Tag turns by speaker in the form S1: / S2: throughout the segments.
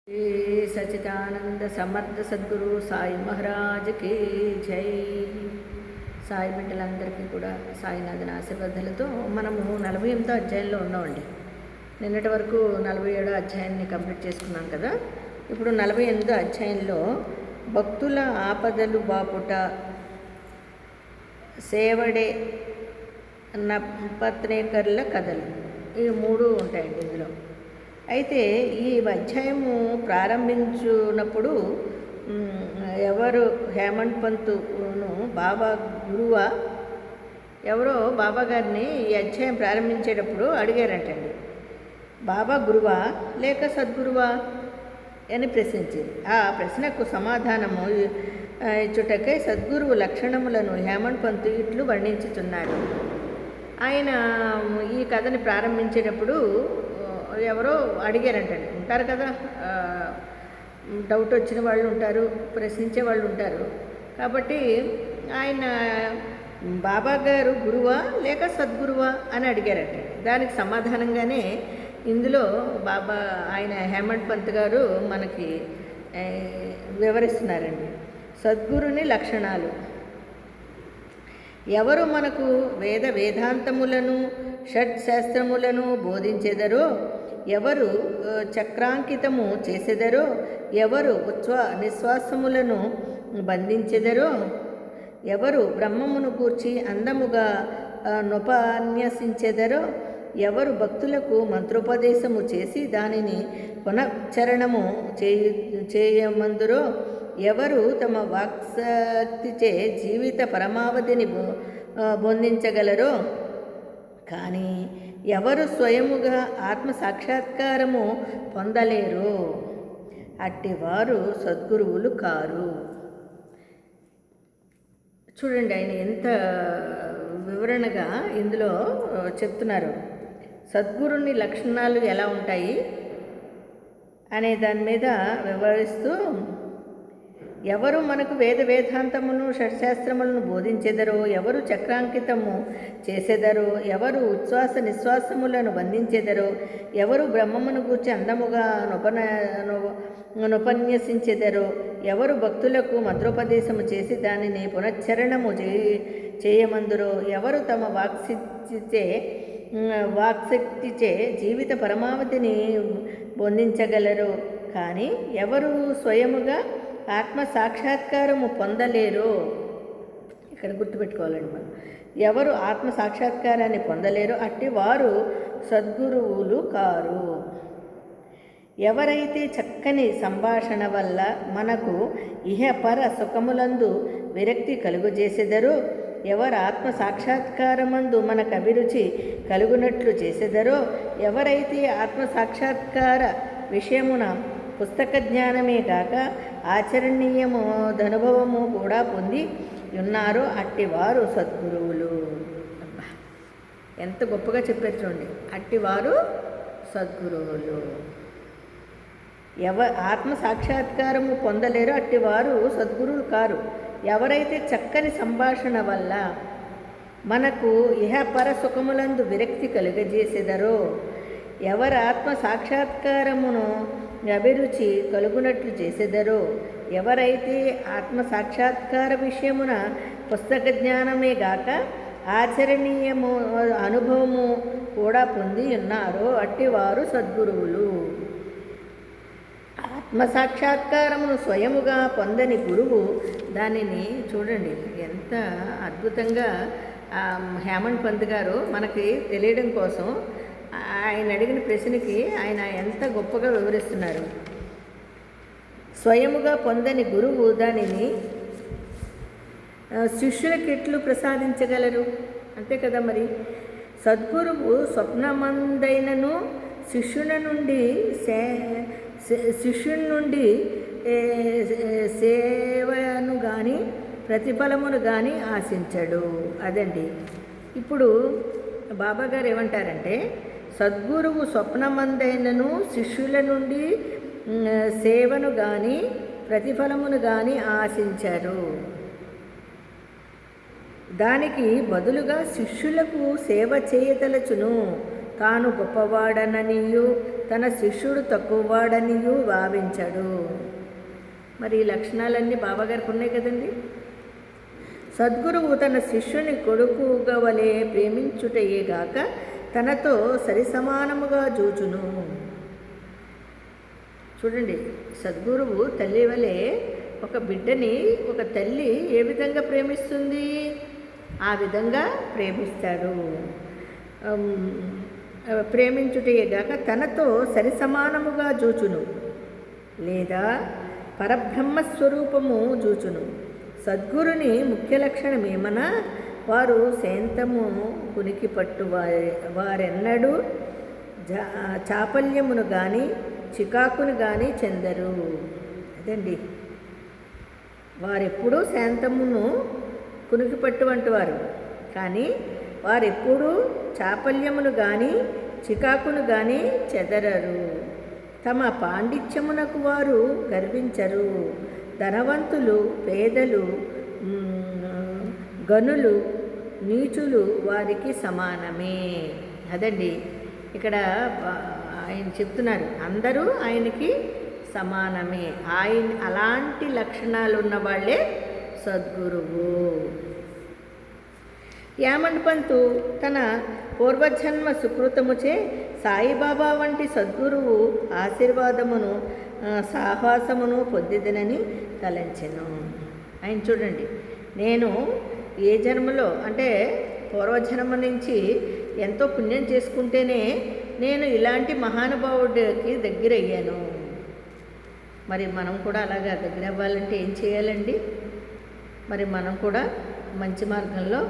S1: श्री सच्चिदानंद समर्थ सद्गुरु సాయి మహారాజ్కి జై. సాయి బిడ్డలందరికీ కూడా సాయినాథన్ ఆశీర్వాదాలతో మనము 48వ అధ్యాయంలో ఉన్నామండి. నిన్నటి వరకు 47వ అధ్యాయాన్ని కంప్లీట్ చేసుకున్నాం కదా. ఇప్పుడు 48వ అధ్యాయంలో భక్తుల ఆపదలు బాపుట, సేవడే, నపత్రేకర్ల కథలు, ఈ మూడు ఉంటాయండి ఇందులో. అయితే ఈ అధ్యాయము ప్రారంభించినప్పుడు ఎవరు హేమంత్ పంతును బాబా గురువా ఎవరో బాబా గారిని ఈ అధ్యాయం ప్రారంభించేటప్పుడు అడిగారంటండి. బాబా గురువా లేక సద్గురువా అని ప్రశ్నించింది. ఆ ప్రశ్నకు సమాధానము ఇచ్చుటకై సద్గురువు లక్షణములను హేమంత్ పంతు ఇట్లు వర్ణించుతున్నాడు. ఆయన ఈ కథని ప్రారంభించేటప్పుడు ఎవరో అడిగారంటండి. ఉంటారు కదా, డౌట్ వచ్చిన వాళ్ళు ఉంటారు, ప్రశ్నించే వాళ్ళు ఉంటారు. కాబట్టి ఆయన బాబా గారు గురువా లేక సద్గురువా అని అడిగారట. దానికి సమాధానంగానే ఇందులో బాబా ఆయన హేమంత్ పంత్ గారు మనకి వివరిస్తున్నారండి. సద్గురుని లక్షణాలు: ఎవరు మనకు వేదాంతములను షట్శాస్త్రములను బోధించెదరో, ఎవరు చక్రాంకితము చేసెదరో, ఎవరు నిశ్వాసములను బంధించెదరో, ఎవరు బ్రహ్మమును కూర్చి అందముగా నొపన్యసించెదరో, ఎవరు భక్తులకు మంత్రోపదేశము చేసి దానిని పునశ్చరణము చేయమందురో, ఎవరు తమ వాక్శక్తిచే జీవిత పరమావధిని బొందించగలరో, కానీ ఎవరు స్వయముగా ఆత్మసాక్షాత్కారము పొందలేరో అట్టివారు సద్గురువులు కారు. చూడండి, ఆయన ఎంత వివరణగా ఇందులో చెప్తున్నారు. సద్గురుని లక్షణాలు ఎలా ఉంటాయి అనే దాని మీద వివరిస్తూ, ఎవరు మనకు వేదాంతమును షట్శాస్త్రములను బోధించెదరో, ఎవరు చక్రాంకితము చేసెదరో, ఎవరు ఉచ్ఛ్వాస నిశ్వాసములను బంధించెదరో, ఎవరు బ్రహ్మమును గూర్చి అందముగా నొపన్యసించెదరో, ఎవరు భక్తులకు మంత్రోపదేశము చేసి దానిని పునశ్చరణము చేయమందురో, ఎవరు తమ వాక్శక్తిచే జీవిత పరమావధిని బొందించగలరో, కానీ ఎవరు స్వయముగా ఆత్మ సాక్షాత్కారము పొందలేరో. ఇక్కడ గుర్తుపెట్టుకోవాలండి మనం. ఎవరు ఆత్మ సాక్షాత్కారాన్ని పొందలేరో అట్టి వారు సద్గురువులు కారు. ఎవరైతే చక్కని సంభాషణ వల్ల మనకు ఇహపర సుఖములందు విరక్తి కలుగజేసెదరో, ఎవరు ఆత్మ సాక్షాత్కారమందు మనకు అభిరుచి కలుగునట్లు చేసెదరో, ఎవరైతే ఆత్మ సాక్షాత్కార విషయమున పుస్తక జ్ఞానమే కాక ఆచరణీయము అనుభవము కూడా పొంది ఉన్నారో అట్టివారు సద్గురువులు. అబ్బా, ఎంత గొప్పగా చెప్పారు చూడండి. అట్టివారు సద్గురువులు. ఆత్మ సాక్షాత్కారము పొందలేరో అట్టివారు సద్గురువులు కారు. ఎవరైతే చక్కని సంభాషణ వల్ల మనకు ఇహపర సుఖములందు విరక్తి కలుగజేసెదరో, ఎవరు ఆత్మ సాక్షాత్కారమును అభిరుచి కలుగునట్లు చేసెదరో, ఎవరైతే ఆత్మ సాక్షాత్కార విషయమున పుస్తక జ్ఞానమే గాక ఆచరణీయము అనుభవము కూడా పొంది ఉన్నారో అట్టివారు సద్గురువులు. ఆత్మ సాక్షాత్కారమును స్వయముగా పొందని గురువు దానిని చూడండి ఎంత అద్భుతంగా హేమంత్ పంత్ గారు మనకి తెలియడం కోసం ఆయన అడిగిన ప్రశ్నకి ఆయన ఎంత గొప్పగా వివరిస్తున్నారు. స్వయముగా పొందని గురువు దానిని శిష్యులకు ఎట్లు ప్రసాదించగలరు? అంతే కదా మరి. సద్గురువు స్వప్నమందైనను శిష్యుని నుండి సేవను కానీ ప్రతిఫలమును కానీ ఆశించడు. అదండి. ఇప్పుడు బాబా గారు ఏమంటారంటే, సద్గురువు స్వప్నమందైనను శిష్యుల నుండి సేవను కానీ ప్రతిఫలమును కానీ ఆశించరు. దానికి బదులుగా శిష్యులకు సేవ చేయతలచును. తాను గొప్పవాడననియు తన శిష్యుడు తక్కువవాడనియూ భావించడు. మరి ఈ లక్షణాలన్నీ బాబాగారికి ఉన్నాయి కదండి. సద్గురువు తన శిష్యుని కొడుకుగా వలె ప్రేమించుటయేగాక తనతో సరిసమానముగా చూచును. చూడండి, సద్గురువు తల్లి వలె ఒక బిడ్డని ఒక తల్లి ఏ విధంగా ప్రేమిస్తుంది, ఆ విధంగా ప్రేమిస్తాడు. ప్రేమించుటయేగాక తనతో సరిసమానముగా చూచును, లేదా పరబ్రహ్మస్వరూపము చూచును. సద్గురుని ముఖ్య లక్షణం ఏమన్నా, వారు శాంతము కునికి పట్టు వారెన్నడూ చాపల్యమును కానీ చికాకును కానీ చెందరు. అదండి, వారెప్పుడూ శాంతమును కునికి పట్టు వారు, కానీ వారెప్పుడూ చాపల్యమును కానీ చికాకును కానీ చెదరరు. తమ పాండిత్యమునకు వారు గర్వించరు. ధనవంతులు, పేదలు, గనులు, నీచులు వారికి సమానమే. అదండి, ఇక్కడ ఆయన చెప్తున్నారు, అందరూ ఆయనకి సమానమే. అలాంటి లక్షణాలు ఉన్న వాళ్ళే సద్గురువు. యామండ్ పంతు తన పూర్వజన్మ సుకృతముచే సాయిబాబా వంటి సద్గురువు ఆశీర్వాదమును సాహసమును పొందిదనని తలంచెను. ఆయన చూడండి, నేను ఏ జన్మలో అంటే పూర్వజన్మ నుంచి ఎంతో పుణ్యం చేసుకుంటేనే నేను ఇలాంటి మహానుభావుడికి దగ్గర అయ్యాను. మరి మనం కూడా అలాగా దగ్గర అవ్వాలంటే ఏం చేయాలండి? మరి మనం కూడా మంచి మార్గంలో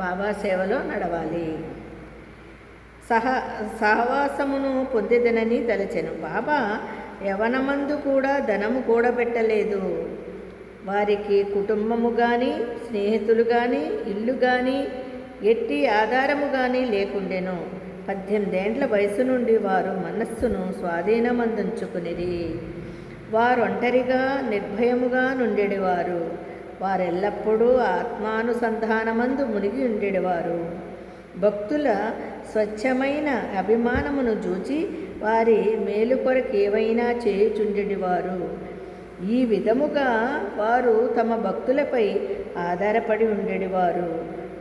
S1: బాబా సేవలో నడవాలి. సహవాసమును పొందేదనని తలచెను. బాబా యవనమందు కూడా ధనము కూడబెట్టలేదు. వారికి కుటుంబము కానీ స్నేహితులు కానీ ఇల్లు కానీ ఎట్టి ఆధారము కానీ లేకుండెను. 18 ఏండ్ల వయసు నుండి వారు మనస్సును స్వాధీనమందుంచుకునిరి. వారు ఒంటరిగా నిర్భయముగా నుండెడివారు. వారెల్లప్పుడూ ఆత్మానుసంధానమందు మునిగి ఉండేవారు. భక్తుల స్వచ్ఛమైన అభిమానమును చూచి వారి మేలు కొరకు ఏవైనా చేయుచుండేవారు. ఈ విధముగా వారు తమ భక్తులపై ఆధారపడి ఉండేవారు.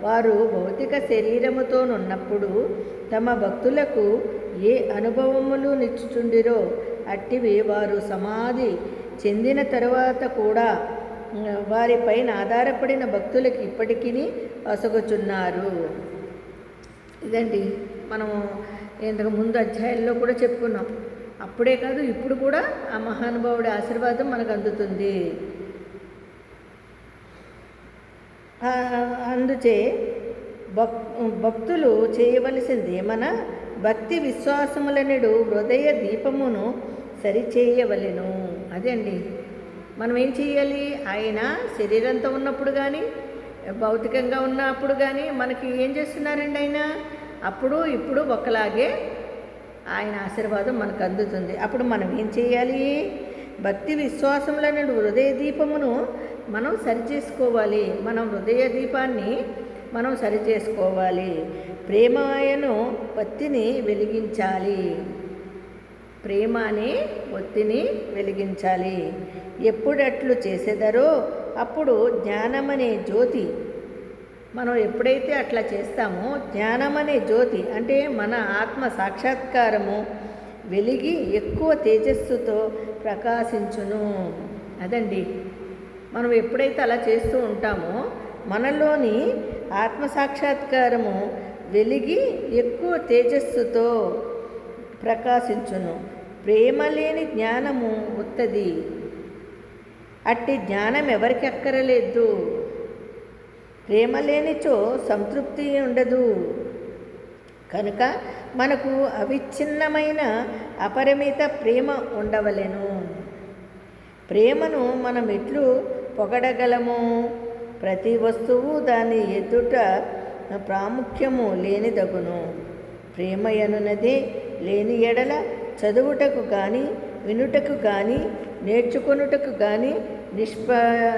S1: వారు భౌతిక శరీరముతోనున్నప్పుడు తమ భక్తులకు ఏ అనుభవములు నిచ్చుచుండిరో అట్టివి వారు సమాధి చెందిన తరువాత కూడా వారిపైన ఆధారపడిన భక్తులకు ఇప్పటికీ వసగుచున్నారు. ఇదండి, మనము ఇంతకు ముందు అధ్యాయంలో కూడా చెప్పుకున్నాం. అప్పుడే కాదు, ఇప్పుడు కూడా ఆ మహానుభావుడి ఆశీర్వాదం మనకు అందుతుంది. అందుచే భక్తులు చేయవలసింది ఏమన్నా, భక్తి విశ్వాసములనెడు హృదయ దీపమును సరిచేయవలెను. అదే అండి, మనం ఏం చేయాలి? ఆయన శరీరంతో ఉన్నప్పుడు కానీ భౌతికంగా ఉన్నప్పుడు కానీ మనకి ఏం చేస్తున్నారండి? ఆయన అప్పుడు ఇప్పుడు ఒకలాగే ఆయన ఆశీర్వాదం మనకు అందుతుంది. అప్పుడు మనం ఏం చేయాలి? భక్తి విశ్వాసములనే హృదయ దీపమును మనం సరిచేసుకోవాలి. మనం హృదయ దీపాన్ని మనం సరిచేసుకోవాలి. ప్రేమను ఒత్తిని వెలిగించాలి. ప్రేమ అనే ఒత్తిని వెలిగించాలి. ఎప్పుడట్లు చేసేదరో అప్పుడు జ్ఞానమనే జ్యోతి, మనం ఎప్పుడైతే అట్లా చేస్తామో జ్ఞానమనే జ్యోతి అంటే మన ఆత్మ సాక్షాత్కారము వెలిగి ఎక్కువ తేజస్సుతో ప్రకాశించును. అదండి, మనం ఎప్పుడైతే అలా చేస్తూ ఉంటామో మనలోని ఆత్మ సాక్షాత్కారము వెలిగి ఎక్కువ తేజస్సుతో ప్రకాశించును. ప్రేమ లేని జ్ఞానము ఉత్తది. అట్టి జ్ఞానం ఎవరికి అక్కరలేదు. ప్రేమ లేనిచో సంతృప్తి ఉండదు. కనుక మనకు అవిచ్ఛిన్నమైన అపరిమిత ప్రేమ ఉండవలెను. ప్రేమను మనం ఎట్లు పొగడగలము? ప్రతి వస్తువు దాని ఎదుట ప్రాముఖ్యము లేనిదగును. ప్రేమ ఎనున్నదే లేని ఎడల చదువుటకు కానీ వినుటకు కానీ నేర్చుకొనుటకు కానీ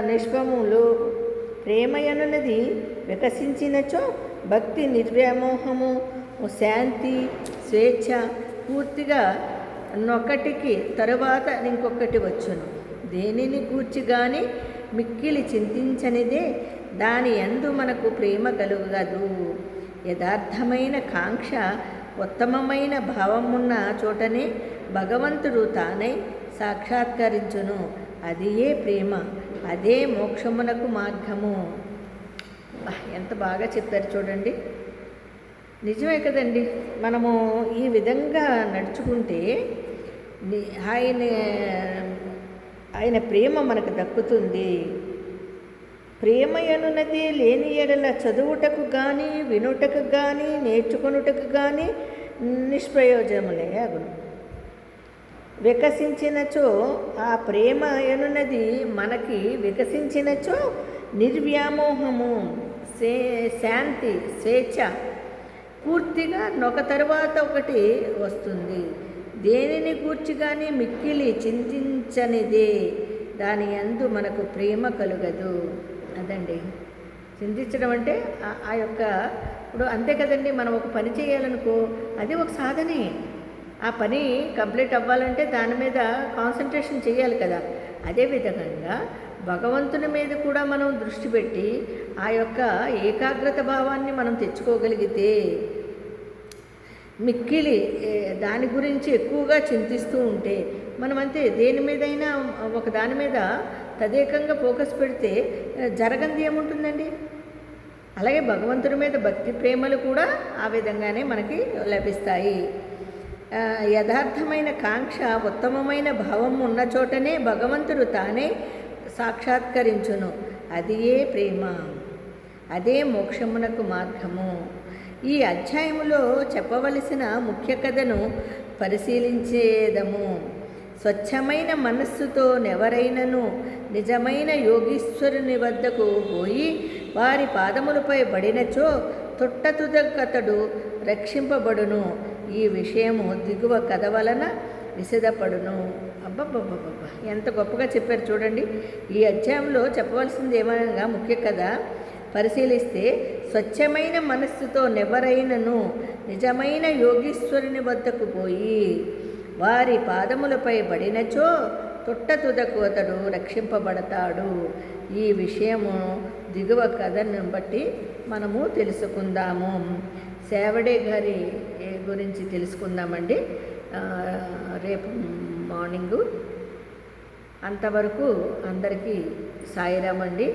S1: నిష్ఫలములు. ప్రేమ ఎనున్నది వికసించినచో భక్తి నిర్వ్యామోహము శాంతి స్వేచ్ఛ పూర్తిగా నొకటికి తరువాత ఇంకొకటి వచ్చును. దేనిని గూర్చి గాని మిక్కిలి చింతించనిదే దాని యందు మనకు ప్రేమ కలుగదు. యథార్థమైన కాంక్ష ఉత్తమమైన భావమున్న చోటనే భగవంతుడు తానై సాక్షాత్కరించును. అదియే ప్రేమ, అదే మోక్షమునకు మార్గము. ఎంత బాగా చెప్పారు చూడండి. నిజమే కదండి. మనము ఈ విధంగా నడుచుకుంటే ఆయన ఆయన ప్రేమ మనకు దక్కుతుంది. ప్రేమ అనున్నది లేని ఎడల చదువుటకు కానీ వినుటకు కానీ నేర్చుకొనుటకు కానీ నిష్ప్రయోజనములే అగును. వికసించినచో ఆ ప్రేమ అనున్నది మనకి వికసించినచో నిర్వ్యామోహము, శాంతి, స్వేచ్ఛ పూర్తిగా ఒక తర్వాత ఒకటి వస్తుంది. దేనిని గూర్చి కానీ మిక్కిలి చింతించనిదే దాని యందు మనకు ప్రేమ కలుగదు. అదండి చింతించడం అంటే ఆ యొక్క ఇప్పుడు అంతే కదండి. మనం ఒక పని చేయాలనుకో, అది ఒక సాధనే. ఆ పని కంప్లీట్ అవ్వాలంటే దాని మీద కాన్సన్ట్రేషన్ చేయాలి కదా. అదేవిధంగా భగవంతుని మీద కూడా మనం దృష్టి పెట్టి ఆ యొక్క ఏకాగ్రత భావాన్ని మనం తెచ్చుకోగలిగితే, మిక్కిలి దాని గురించి ఎక్కువగా చింతిస్తూ ఉంటే మనం అంతే దేని మీదైనా ఒక దాని మీద తదేకంగా ఫోకస్ పెడితే జరగంది ఏముంటుందండి. అలాగే భగవంతుడి మీద భక్తి ప్రేమలు కూడా ఆ విధంగానే మనకి లభిస్తాయి. యథార్థమైన కాంక్ష ఉత్తమమైన భావం ఉన్న చోటనే భగవంతుడు తానే సాక్షాత్కరించును. అదియే ప్రేమ, అదే మోక్షమునకు మార్గము. ఈ అధ్యాయములో చెప్పవలసిన ముఖ్య కథను పరిశీలించేదము. స్వచ్ఛమైన మనస్సుతో ఎవరైనను నిజమైన యోగీశ్వరుని వద్దకు పోయి వారి పాదములపై పడినచో తొట్టతుదకతడు రక్షింపబడును. ఈ విషయము దిగువ కథ వలన విశదపడును. అబ్బబ్బబ్బబ్బ ఎంత గొప్పగా చెప్పారు చూడండి. ఈ అధ్యాయంలో చెప్పవలసింది ఏమనగా ముఖ్య కథ పరిశీలిస్తే, స్వచ్ఛమైన మనస్సుతో నెవరైనను నిజమైన యోగీశ్వరుని వద్దకు పోయి వారి పాదములపై పడినచో తొట్టతుదకు అతడు రక్షింపబడతాడు. ఈ విషయము దిగువ కథను బట్టి మనము తెలుసుకుందాము. సేవడే గారి గురించి తెలుసుకుందామండి రేపు మార్నింగు. అంతవరకు అందరికీ సాయిరామ్ అండి.